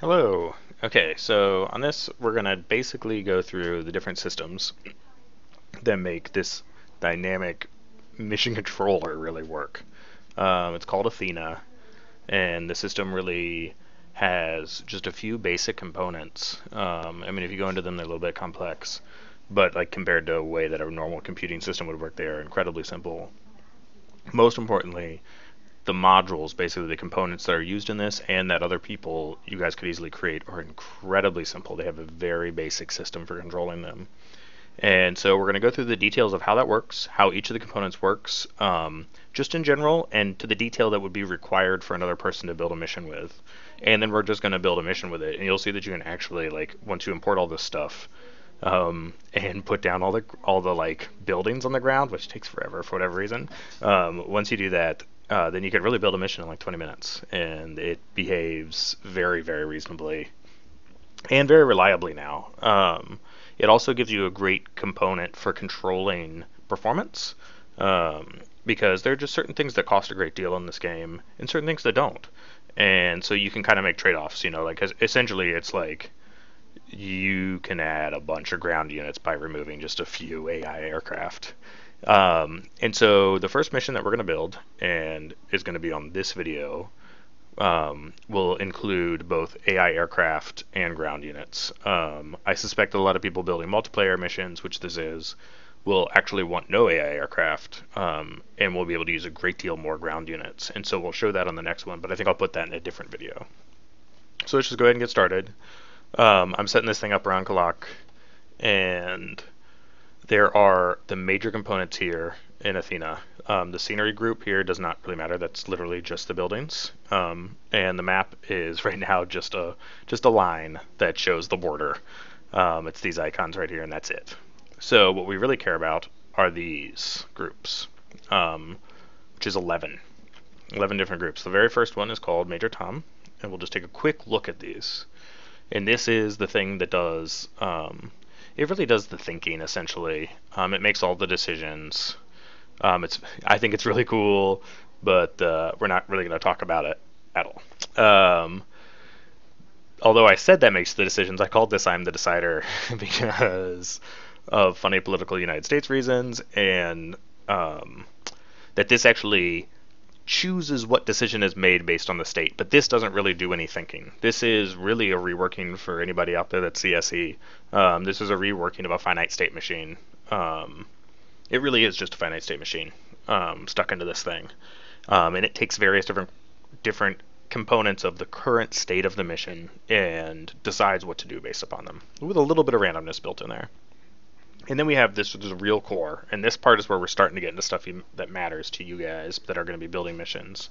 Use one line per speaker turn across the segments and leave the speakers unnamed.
Hello. Okay, so on this, we're going to basically go through the different systems that make this dynamic mission controller really work. It's called Athena, and the system really has just a few basic components. I mean, if you go into them, they're a little bit complex, but like compared to a way that a normal computing system would work, they are incredibly simple. Most importantly, the modules, basically the components that are used in this and that other people you guys could easily create, are incredibly simple. They have a very basic system for controlling them. And so we're going to go through the details of how that works, how each of the components works, just in general, and to the detail that would be required for another person to build a mission with. And then we're just going to build a mission with it. And you'll see that you can actually, like, once you import all this stuff, and put down all the like buildings on the ground, which takes forever for whatever reason. Once you do that, then you could really build a mission in like 20 minutes, and it behaves very, very reasonably and very reliably now. It also gives you a great component for controlling performance, because there are just certain things that cost a great deal in this game, and certain things that don't. And so you can kind of make trade-offs, like essentially it's like you can add a bunch of ground units by removing just a few AI aircraft. And so the first mission that we're going to build, and is going to be on this video, will include both AI aircraft and ground units. I suspect that a lot of people building multiplayer missions, which this is, will actually want no AI aircraft, and we'll be able to use a great deal more ground units. And so we'll show that on the next one, but I think I'll put that in a different video. So let's just go ahead and get started. I'm setting this thing up around clock, and there are the major components here in Athena. The scenery group here does not really matter. That's literally just the buildings, and the map is right now just a line that shows the border. It's these icons right here, and that's it. So what we really care about are these groups, which is 11 different groups. The very first one is called Major Tom, and we'll just take a quick look at these. And this is the thing that does, it really does the thinking, essentially. It makes all the decisions. I think it's really cool, but we're not really going to talk about it at all. Although I said that makes the decisions, I called this I'm the Decider because of funny political United States reasons, and that this actually chooses what decision is made based on the state, but this doesn't really do any thinking. This is really a reworking for anybody out there that's CSE. This is a reworking of a finite state machine. It really is just a finite state machine stuck into this thing, and it takes various different components of the current state of the mission and decides what to do based upon them, with a little bit of randomness built in there. And then we have this real core, and this part is where we're starting to get into stuff that matters to you guys that are going to be building missions.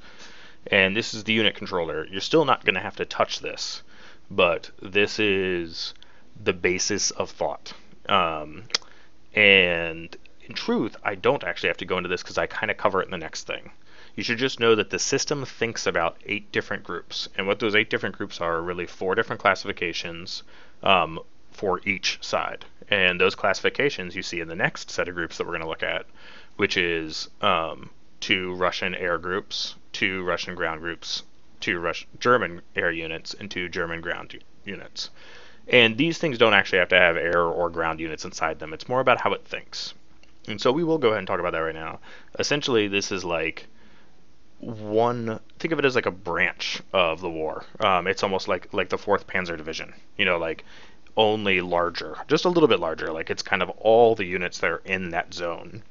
And this is the unit controller. You're still not going to have to touch this, but this is the basis of thought. And in truth, I don't actually have to go into this because I kind of cover it in the next thing. You should just know that the system thinks about 8 different groups, and what those 8 different groups are really 4 different classifications for each side. And those classifications you see in the next set of groups that we're going to look at, which is 2 Russian air groups, 2 Russian ground groups, 2 German air units, and 2 German ground units. And these things don't actually have to have air or ground units inside them. It's more about how it thinks. And so we will go ahead and talk about that right now. Essentially, this is like think of it as like a branch of the war. It's almost like the 4th Panzer Division, like only larger, just a little bit larger. Like it's kind of all the units that are in that zone.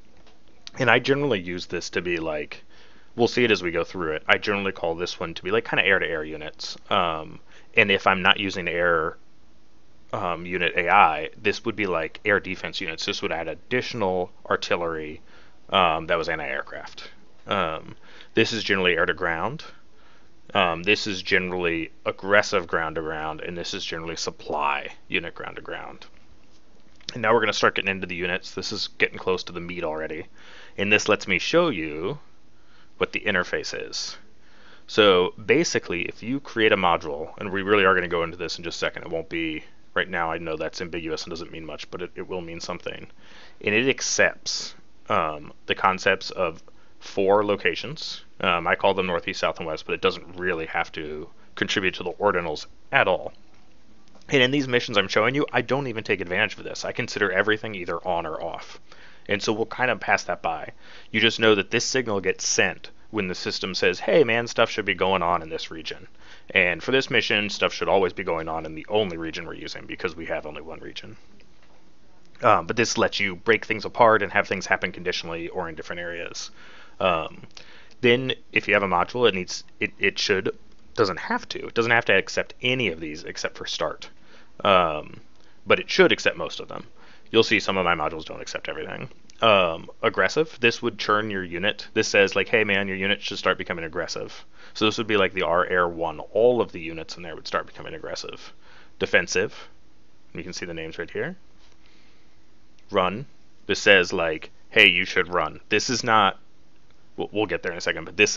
And I generally use this to be like, we'll see it as we go through it. I generally call this one to be like kind of air-to-air units. And if I'm not using air unit AI, this would be like air defense units. This would add additional artillery that was anti-aircraft. This is generally air-to-ground. This is generally aggressive ground-to-ground, and this is generally supply unit ground-to-ground. And now we're going to start getting into the units. This is getting close to the meat already. And this lets me show you what the interface is. So basically, if you create a module, and we really are going to go into this in just a second, it won't be, right now I know that's ambiguous and doesn't mean much, but it will mean something. And it accepts the concepts of 4 locations. I call them northeast, south, and west, but it doesn't really have to contribute to the ordinals at all. And in these missions I'm showing you, I don't even take advantage of this. I consider everything either on or off. And so we'll kind of pass that by. You just know that this signal gets sent when the system says, hey man, stuff should be going on in this region. And for this mission, stuff should always be going on in the only region we're using, because we have only one region. But this lets you break things apart and have things happen conditionally or in different areas. Then if you have a module, it doesn't have to accept any of these except for start. But it should accept most of them. You'll see some of my modules don't accept everything. Aggressive, this would churn your unit. This says like, hey man, your unit should start becoming aggressive. So this would be like the R-Air-1. All of the units in there would start becoming aggressive. Defensive, you can see the names right here. Run, this says like, hey, you should run. This is not, we'll get there in a second, but this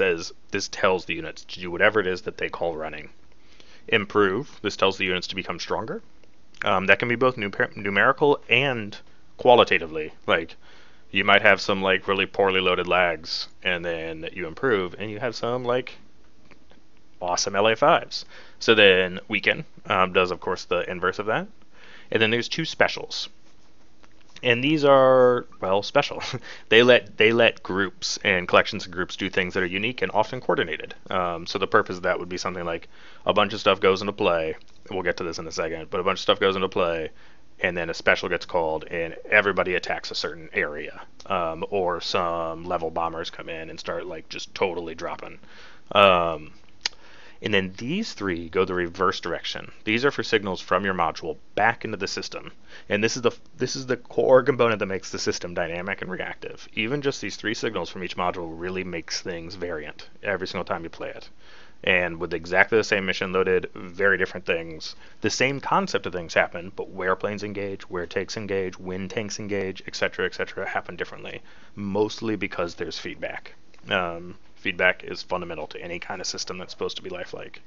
tells the units to do whatever it is that they call running. Improve, this tells the units to become stronger. That can be both numerical and qualitatively. Like, you might have some like really poorly loaded lags, and then you improve, and you have some like awesome LA5s. So then weaken does, of course, the inverse of that. And then there's two specials. And these are, well, special. they let groups and collections of groups do things that are unique and often coordinated. So the purpose of that would be something like a bunch of stuff goes into play. We'll get to this in a second, but a bunch of stuff goes into play, and then a special gets called, and everybody attacks a certain area. Or some level bombers come in and start like just totally dropping. And then these three go the reverse direction. These are for signals from your module back into the system. And this is the core component that makes the system dynamic and reactive. Even just these three signals from each module really makes things variant every single time you play it. And with exactly the same mission loaded, very different things. The same concept of things happen, but where planes engage, where tanks engage, when tanks engage, etc., happen differently. Mostly because there's feedback. Feedback is fundamental to any kind of system that's supposed to be lifelike.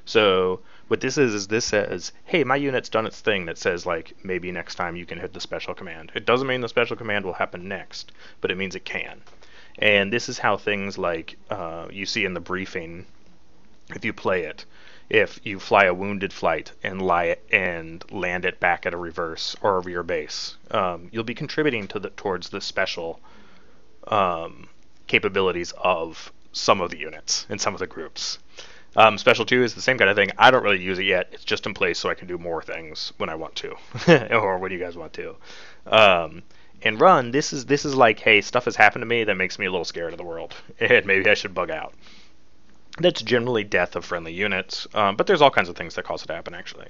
So what this is this says, hey, my unit's done its thing that says like, maybe next time you can hit the special command. It doesn't mean the special command will happen next, but it means it can. And this is how things like you see in the briefing, if you play it, if you fly a wounded flight and land it back at a reverse or over your base, you'll be contributing towards the special capabilities of some of the units and some of the groups. Special 2 is the same kind of thing. I don't really use it yet. It's just in place so I can do more things when I want to, or when you guys want to. And run, this is like, hey, stuff has happened to me that makes me a little scared of the world, and maybe I should bug out. That's generally death of friendly units, but there's all kinds of things that cause it to happen, actually.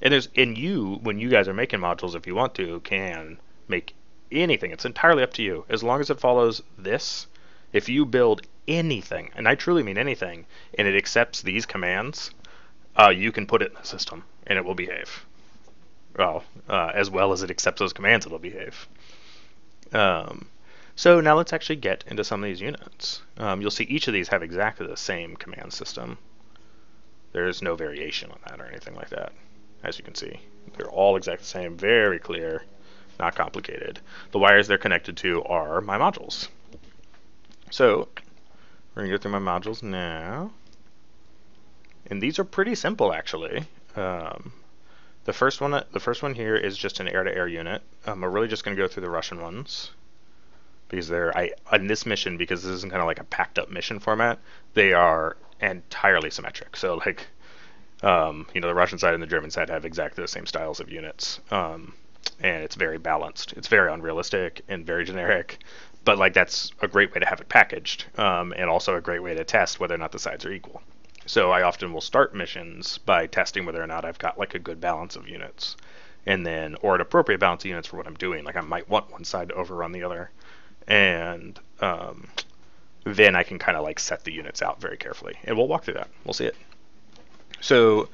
And when you guys are making modules, if you want to, can make anything. It's entirely up to you. As long as it follows this, if you build anything, and I truly mean anything, and it accepts these commands, you can put it in the system, and it will behave. Well as it accepts those commands, it'll behave. So now let's actually get into some of these units. You'll see each of these have exactly the same command system. There's no variation on that or anything like that, as you can see. They're all exactly the same, very clear, not complicated. The wires they're connected to are my modules. So we're going to go through my modules now. And these are pretty simple, actually. The first one here is just an air-to-air unit. We're really just going to go through the Russian ones. Because on this mission, because this isn't kind of like a packed up mission format, they are entirely symmetric. So like, the Russian side and the German side have exactly the same styles of units. And it's very balanced. It's very unrealistic and very generic. But like, that's a great way to have it packaged, and also a great way to test whether or not the sides are equal. So I often will start missions by testing whether or not I've got like a good balance of units, and then, or an appropriate balance of units for what I'm doing. Like I might want one side to overrun the other, and then I can kind of like set the units out very carefully. And we'll walk through that. We'll see it. So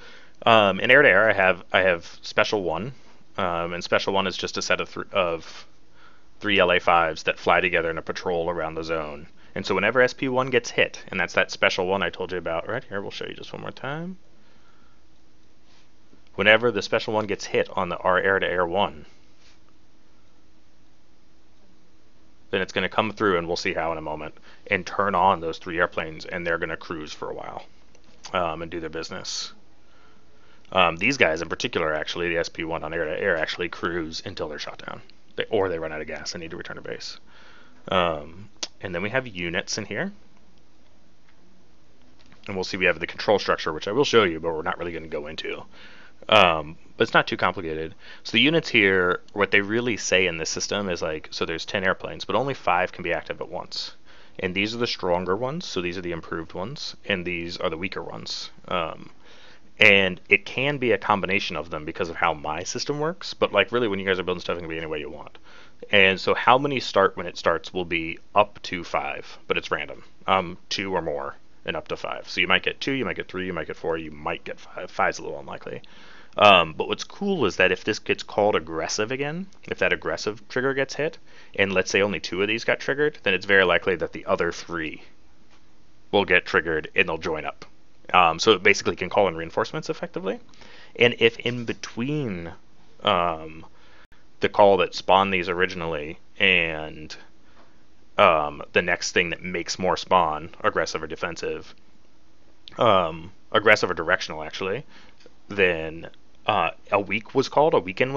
in air-to-air, I have Special 1, and Special 1 is just a set of three LA5s that fly together in a patrol around the zone. And so whenever SP1 gets hit, and that's that Special 1 I told you about right here, we'll show you just one more time. Whenever the Special 1 gets hit on our air-to-air 1, then it's going to come through, and we'll see how in a moment, and turn on those three airplanes, and they're going to cruise for a while. and do their business. These guys in particular, actually, the SP-1 on air-to-air actually cruise until they're shot down, or they run out of gas and need to return to base. And then we have units in here. And we'll see we have the control structure, which I will show you, but we're not really going to go into. But it's not too complicated. So the units here, what they really say in this system is like, so there's 10 airplanes, but only 5 can be active at once. And these are the stronger ones, so these are the improved ones, and these are the weaker ones. And it can be a combination of them because of how my system works, but like really when you guys are building stuff, it can be any way you want. And so how many start when it starts will be up to 5, but it's random. 2 or more and up to 5. So you might get 2, you might get 3, you might get 4, you might get 5. 5's a little unlikely. But what's cool is that if this gets called aggressive again, if that aggressive trigger gets hit, and let's say only 2 of these got triggered, then it's very likely that the other 3 will get triggered and they'll join up. So it basically can call in reinforcements effectively. And if in between the call that spawned these originally and the next thing that makes more spawn, aggressive or defensive, aggressive or directional actually, then a weekend was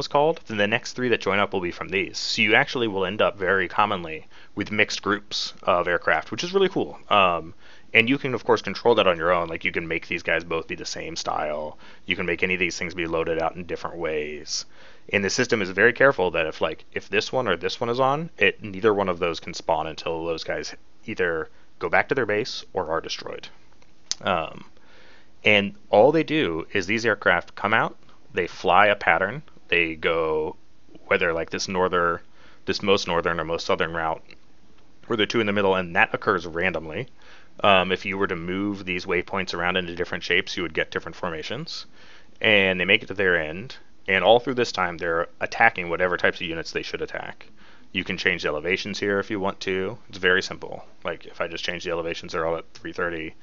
called, then the next 3 that join up will be from these. So you actually will end up very commonly with mixed groups of aircraft, which is really cool. And you can, of course, control that on your own. Like, you can make these guys both be the same style. You can make any of these things be loaded out in different ways. And the system is very careful that if this one or this one is on, neither one of those can spawn until those guys either go back to their base or are destroyed. And all they do is these aircraft come out, they fly a pattern, they go, whether like this most northern or most southern route, where they're 2 in the middle, and that occurs randomly. If you were to move these waypoints around into different shapes, you would get different formations. And they make it to their end, and all through this time, they're attacking whatever types of units they should attack. You can change the elevations here if you want to. It's very simple. Like, if I just change the elevations, they're all at 330.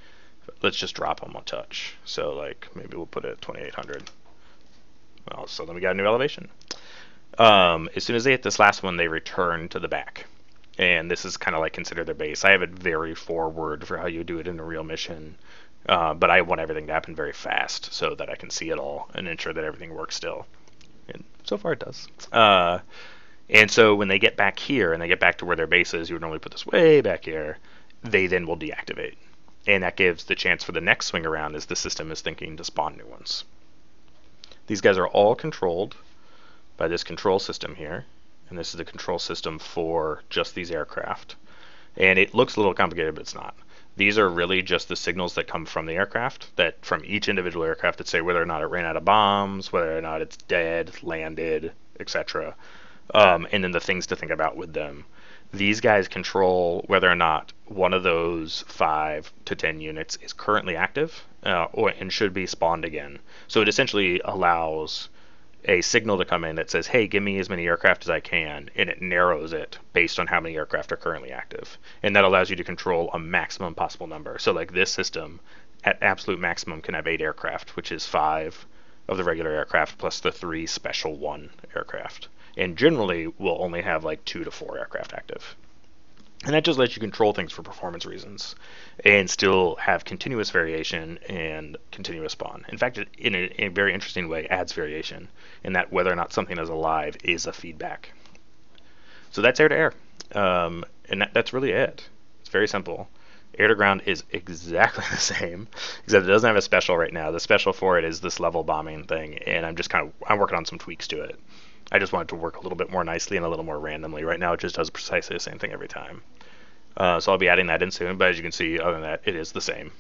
Let's just drop them a touch. So, like, maybe we'll put it at 2800. Well, so then we got a new elevation. As soon as they hit this last one, they return to the back. And this is kind of like consider their base. I have it very forward for how you do it in a real mission, but I want everything to happen very fast so that I can see it all and ensure that everything works still. And so far it does. And so when they get back here and they get back to where their base is, you would normally put this way back here, they then will deactivate. And that gives the chance for the next swing around as the system is thinking to spawn new ones. These guys are all controlled by this control system here. And this is the control system for just these aircraft. And it looks a little complicated, but it's not. These are really just the signals that come from the aircraft, that from each individual aircraft that say whether or not it ran out of bombs, whether or not it's dead, landed, etc. And then the things to think about with them. These guys control whether or not one of those 5 to 10 units is currently active and should be spawned again. So it essentially allows a signal to come in that says, hey, give me as many aircraft as I can, and it narrows it based on how many aircraft are currently active. And that allows you to control a maximum possible number. So like this system, at absolute maximum, can have 8 aircraft, which is 5 of the regular aircraft plus the 3 special 1 aircraft. And generally, we'll only have like 2 to 4 aircraft active. And that just lets you control things for performance reasons and still have continuous variation and continuous spawn. In fact, it, in a very interesting way, adds variation in that whether or not something is alive is a feedback. So that's air-to-air. And that's really it. It's very simple. Air-to-ground is exactly the same, except it doesn't have a special right now. The special for it is this level bombing thing, and I'm working on some tweaks to it. I just want it to work a little bit more nicely and a little more randomly. Right now it just does precisely the same thing every time. So I'll be adding that in soon, but as you can see, other than that, it is the same.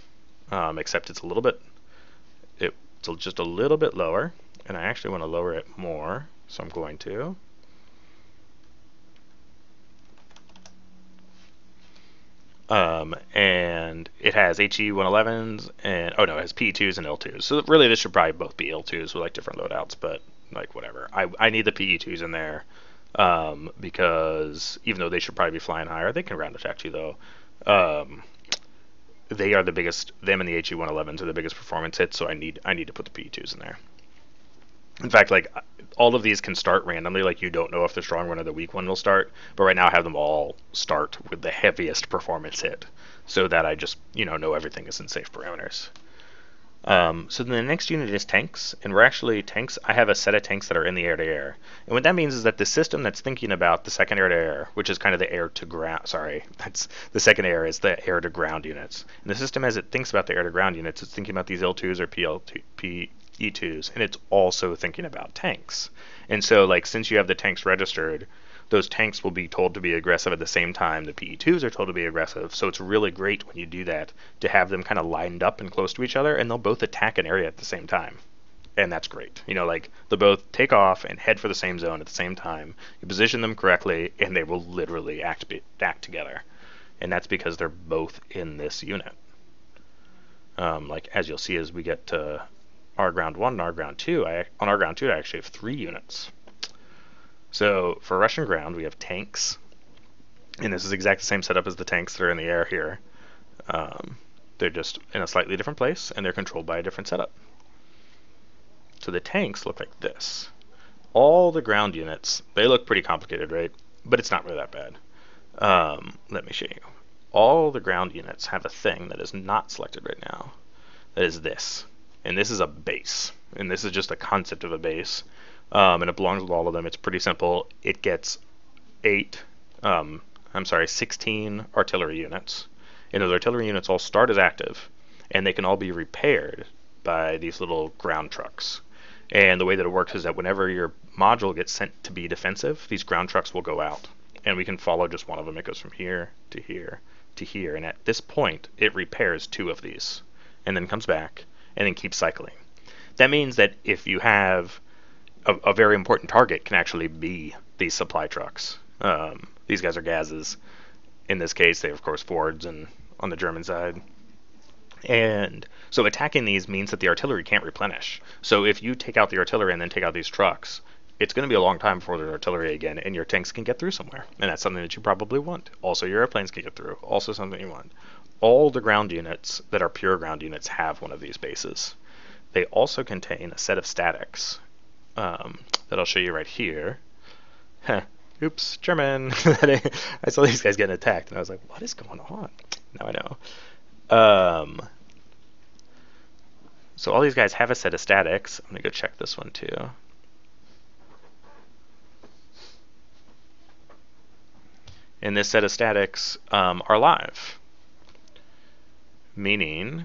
Except it's just a little bit lower, and I actually want to lower it more, so I'm going to. And it has HE-111s, and it has PE-2s and L-2s. So really this should probably both be L-2s with like different loadouts, but like whatever. I need the PE-2s in there because even though they should probably be flying higher, they can ground attack too though. They are the biggest, them and the HE-111s are the biggest performance hits, so I need to put the PE-2s in there. In fact, like all of these can start randomly, like you don't know if the strong one or the weak one will start, but right now I have them all start with the heaviest performance hit so that I just, know everything is in safe parameters. So then the next unit is tanks, and we're actually tanks. I have a set of tanks that are in the air-to-air, and what that means is that the system that's thinking about the second air-to-air, which is kind of the air-to-ground. Sorry, that's the second air is the air-to-ground units. And the system, as it thinks about the air-to-ground units, it's thinking about these L2s or PE2s, and it's also thinking about tanks. And so, like, since you have the tanks registered, those tanks will be told to be aggressive at the same time the PE2s are told to be aggressive. So it's really great when you do that to have them kind of lined up and close to each other, and they'll both attack an area at the same time. And that's great. You know, like they'll both take off and head for the same zone at the same time. You position them correctly, and they will literally act together. And that's because they're both in this unit. Like as you'll see as we get to our ground 1 and our ground 2, on our ground 2 I actually have 3 units. So for Russian ground, we have tanks, and this is exactly the same setup as the tanks that are in the air here. They're just in a slightly different place, and they're controlled by a different setup. So the tanks look like this. All the ground units, they look pretty complicated, right? But it's not really that bad. Let me show you. All the ground units have a thing that is not selected right now. That is this. And this is a base. And this is just a concept of a base. And it belongs with all of them. It's pretty simple. It gets 16 artillery units. And those artillery units all start as active, and they can all be repaired by these little ground trucks. And the way that it works is that whenever your module gets sent to be defensive, these ground trucks will go out, and we can follow just one of them. It goes from here to here to here, and at this point, it repairs 2 of these, and then comes back, and then keeps cycling. That means that if you have a very important target can actually be these supply trucks. These guys are gases. In this case, they are, of course, Fords and on the German side. And so attacking these means that the artillery can't replenish. So if you take out the artillery and then take out these trucks, it's going to be a long time before there's artillery again, and your tanks can get through somewhere. And that's something that you probably want. Also, your airplanes can get through. Also something you want. All the ground units that are pure ground units have one of these bases. They also contain a set of statics that I'll show you right here. Oops, German. I saw these guys getting attacked, and I was like, what is going on? Now I know. So all these guys have a set of statics. I'm going to go check this one too. And this set of statics are live, meaning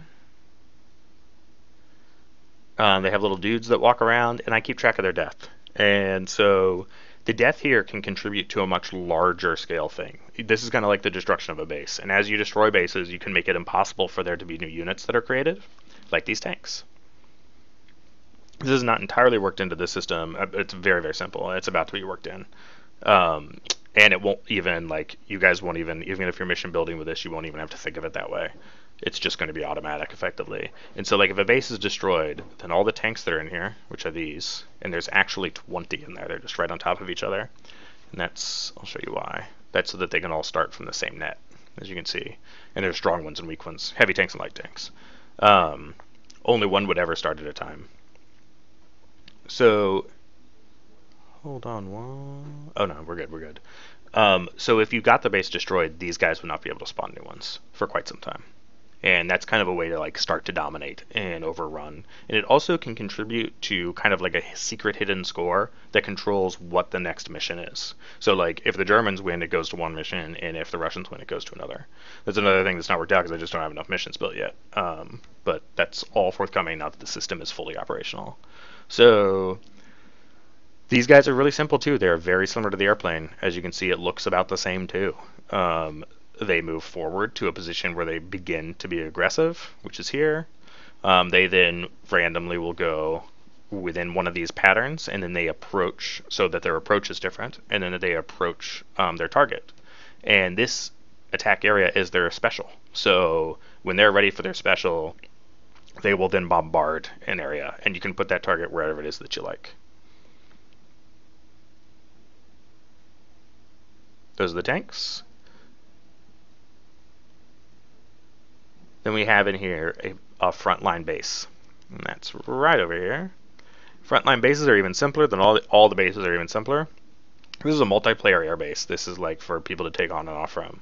they have little dudes that walk around, and I keep track of their death. And so the death here can contribute to a much larger scale thing. This is kind of like the destruction of a base. And as you destroy bases, you can make it impossible for there to be new units that are created, like these tanks. This is not entirely worked into the system. It's very, very simple. It's about to be worked in. And it won't even, like, you guys won't even if you're mission building with this, you won't even have to think of it that way. It's just going to be automatic, effectively. And so, like, if a base is destroyed, then all the tanks that are in here, which are these, and there's actually 20 in there. They're just right on top of each other. And that's, I'll show you why. That's so that they can all start from the same net, as you can see. And there's strong ones and weak ones, heavy tanks and light tanks. Only one would ever start at a time. So, hold on one. Oh, no, we're good. So if you got the base destroyed, these guys would not be able to spawn new ones for quite some time. And that's kind of a way to, like, start to dominate and overrun. And it also can contribute to kind of like a secret hidden score that controls what the next mission is. So, like, if the Germans win, it goes to one mission, and if the Russians win, it goes to another. That's another thing that's not worked out because I just don't have enough missions built yet. But that's all forthcoming now that the system is fully operational. So these guys are really simple too. They're very similar to the airplane. As you can see, it looks about the same too. They move forward to a position where they begin to be aggressive, which is here. They then randomly will go within one of these patterns, and then they approach so that their approach is different, and then they approach their target. And this attack area is their special. So when they're ready for their special, they will then bombard an area, and you can put that target wherever it is that you like. Those are the tanks. Then we have in here a frontline base, and that's right over here. Frontline bases are even simpler than all the bases are even simpler. This is a multiplayer air base. This is like for people to take on and off from.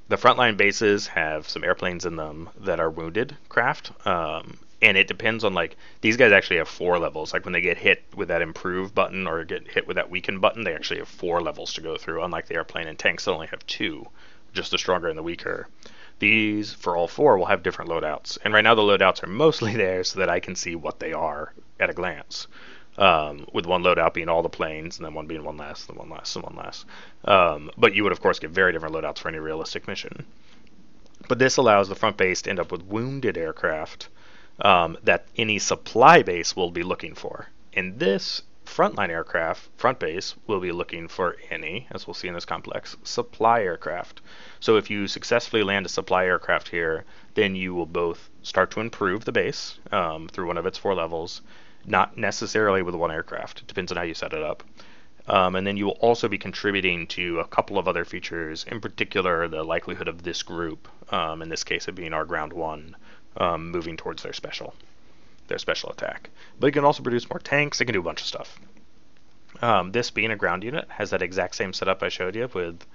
The frontline bases have some airplanes in them that are wounded craft, and it depends on like these guys actually have 4 levels. Like when they get hit with that improve button or get hit with that weaken button, they actually have 4 levels to go through. Unlike the airplane and tanks, that only have 2, just the stronger and the weaker. These for all 4 will have different loadouts, and right now the loadouts are mostly there so that I can see what they are at a glance. With one loadout being all the planes, and then one being one less, then one less, and one less. But you would, of course, get very different loadouts for any realistic mission. But this allows the front base to end up with wounded aircraft that any supply base will be looking for. And this frontline aircraft, front base, will be looking for any, as we'll see in this complex, supply aircraft. So if you successfully land a supply aircraft here, then you will both start to improve the base through one of its 4 levels, not necessarily with one aircraft. It depends on how you set it up. And then you will also be contributing to a couple of other features, in particular the likelihood of this group, in this case it being our ground 1, moving towards their special attack. But it can also produce more tanks. It can do a bunch of stuff. This being a ground unit has that exact same setup I showed you with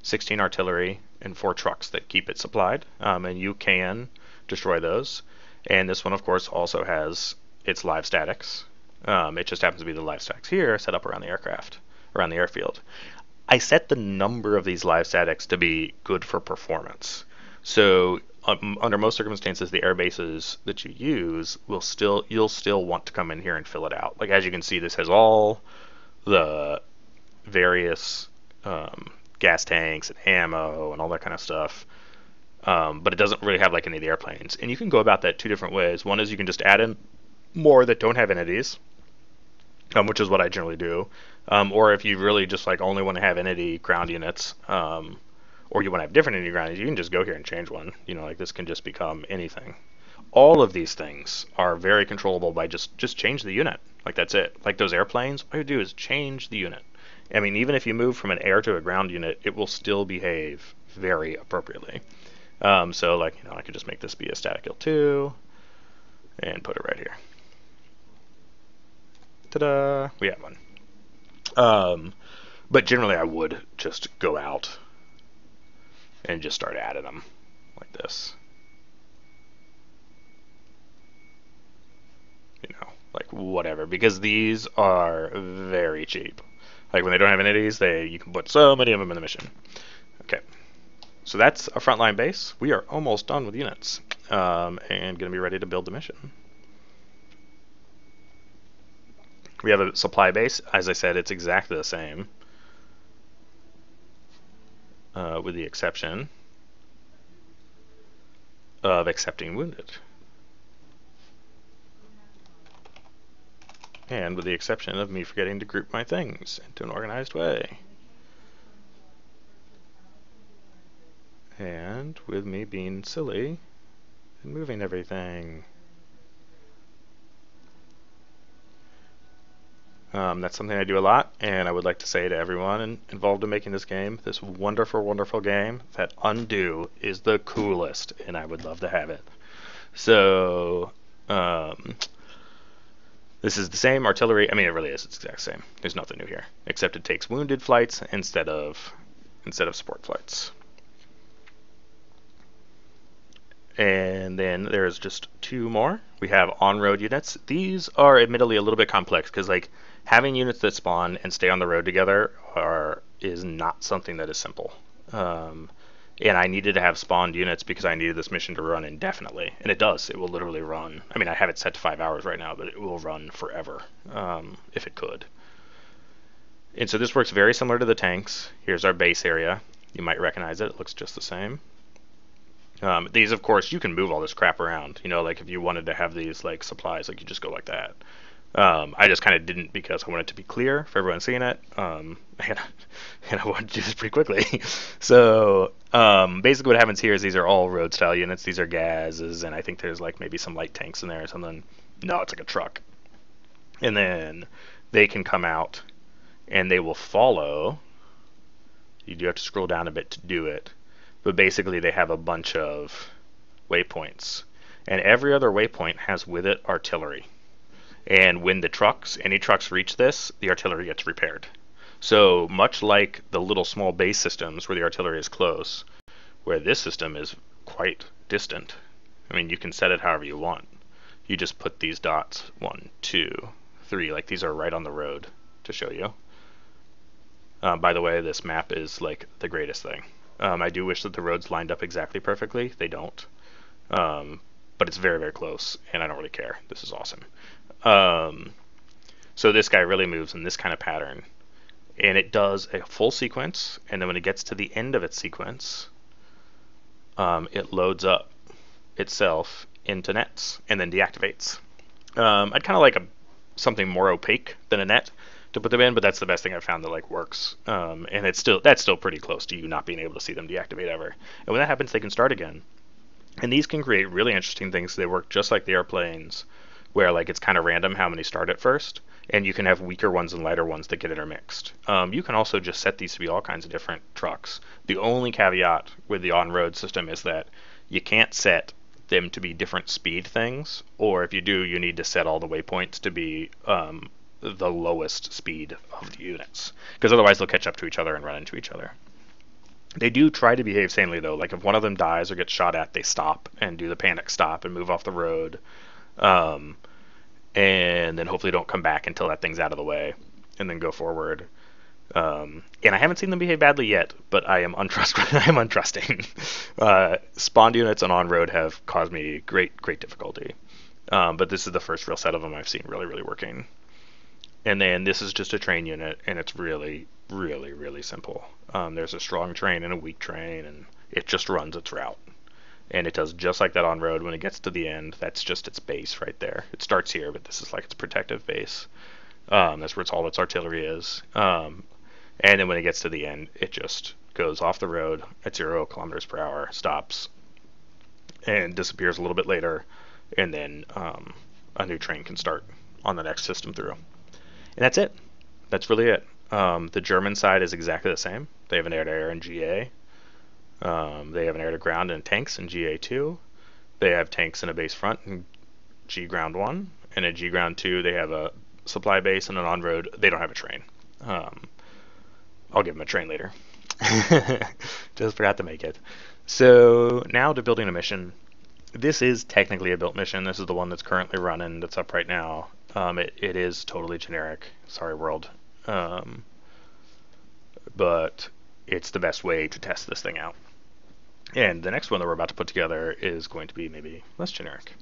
16 artillery and 4 trucks that keep it supplied, and you can destroy those. And this one, of course, also has its live statics. It just happens to be the live statics here set up around the aircraft, around the airfield. I set the number of these live statics to be good for performance. So under most circumstances, the air bases that you use you'll still want to come in here and fill it out. Like as you can see, this has all the various gas tanks and ammo and all that kind of stuff. But it doesn't really have like any of the airplanes. And you can go about that 2 different ways. One is you can just add in more that don't have entities, which is what I generally do. Or if you really just like only want to have entity ground units, or you want to have different entity ground units, you can just go here and change one. You know, like this can just become anything. All of these things are very controllable by just change the unit. Like that's it. Like those airplanes, all you do is change the unit. I mean, even if you move from an air to a ground unit, it will still behave very appropriately. So like, you know, I could just make this be a static L2 and put it right here. Ta-da! We have one. But generally I would just go out and just start adding them like this. You know, like whatever, because these are very cheap. Like when they don't have entities, you can put so many of them in the mission. Okay, so that's a frontline base. We are almost done with units, and going to be ready to build the mission. We have a supply base. As I said, it's exactly the same, with the exception of accepting wounded. And with the exception of me forgetting to group my things into an organized way. And with me being silly and moving everything. That's something I do a lot, and I would like to say to everyone involved in making this game, this wonderful, wonderful game, that undo is the coolest, and I would love to have it. So, this is the same artillery. I mean, it really is. It's the exact same. There's nothing new here, except it takes wounded flights instead of support flights. And then there's just 2 more. We have on-road units. These are admittedly a little bit complex because like having units that spawn and stay on the road together is not something that is simple. And I needed to have spawned units because I needed this mission to run indefinitely. And it does. It will literally run. I mean, I have it set to 5 hours right now, but it will run forever if it could. And so this works very similar to the tanks. Here's our base area. You might recognize it. It looks just the same. These, of course, you can move all this crap around. You know, like if you wanted to have these like supplies, like you just go like that. I just kind of didn't because I wanted to be clear for everyone seeing it, and I wanted to do this pretty quickly. So basically what happens here is these are all road style units. These are gases, and I think there's like maybe some light tanks in there or something. No, it's like a truck. And then they can come out and they will follow. You do have to scroll down a bit to do it. But basically they have a bunch of waypoints. And every other waypoint has with it artillery. And when any trucks reach this, the artillery gets repaired. So much like the little small base systems where the artillery is close, where this system is quite distant. I mean, you can set it however you want. You just put these dots, 1, 2, 3, like these are right on the road to show you. By the way, this map is like the greatest thing. I do wish that the roads lined up exactly perfectly. They don't. But it's very, very close, and I don't really care. This is awesome. So this guy really moves in this kind of pattern, and it does a full sequence, and then when it gets to the end of its sequence, it loads up itself into nets and then deactivates. I'd kind of like something more opaque than a net to put them in, but that's the best thing I've found that like works. And that's still pretty close to you not being able to see them deactivate ever. And when that happens, they can start again. And these can create really interesting things. They work just like the airplanes, where like it's kind of random how many start at first, and you can have weaker ones and lighter ones that get intermixed. You can also just set these to be all kinds of different trucks. The only caveat with the on-road system is that you can't set them to be different speed things, or if you do, you need to set all the waypoints to be the lowest speed of the units, because otherwise they'll catch up to each other and run into each other. They do try to behave sanely though. Like if one of them dies or gets shot at, they stop and do the panic stop and move off the road, and then hopefully don't come back until that thing's out of the way, and then go forward. And I haven't seen them behave badly yet, but I am untrusting. Spawned units and on-road have caused me great difficulty. But this is the first real set of them I've seen really working. And then this is just a train unit, and it's really simple. There's a strong train and a weak train, and it just runs its route. And it does just like that on road. When it gets to the end, that's just its base right there. It starts here, but this is like its protective base. That's where all its artillery is. And then when it gets to the end, it just goes off the road at 0 kilometers per hour, stops, and disappears a little bit later, and then a new train can start on the next system through. And that's it. That's really it. The German side is exactly the same. They have an air-to-air in GA. They have an air-to-ground and tanks in GA2. They have tanks in a base front in G Ground 1. And in G Ground 2, they have a supply base and an on-road. They don't have a train. I'll give them a train later. Just forgot to make it. So now to building a mission. This is technically a built mission. This is the one that's currently running, that's up right now. It is totally generic. Sorry, world. But it's the best way to test this thing out. And the next one that we're about to put together is going to be maybe less generic.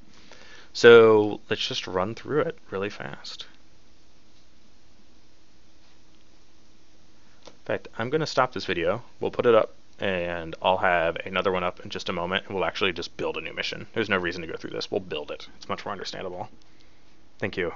So let's just run through it really fast. In fact, I'm going to stop this video. We'll put it up, and I'll have another one up in just a moment, and we'll actually just build a new mission. There's no reason to go through this. We'll build it. It's much more understandable. Thank you.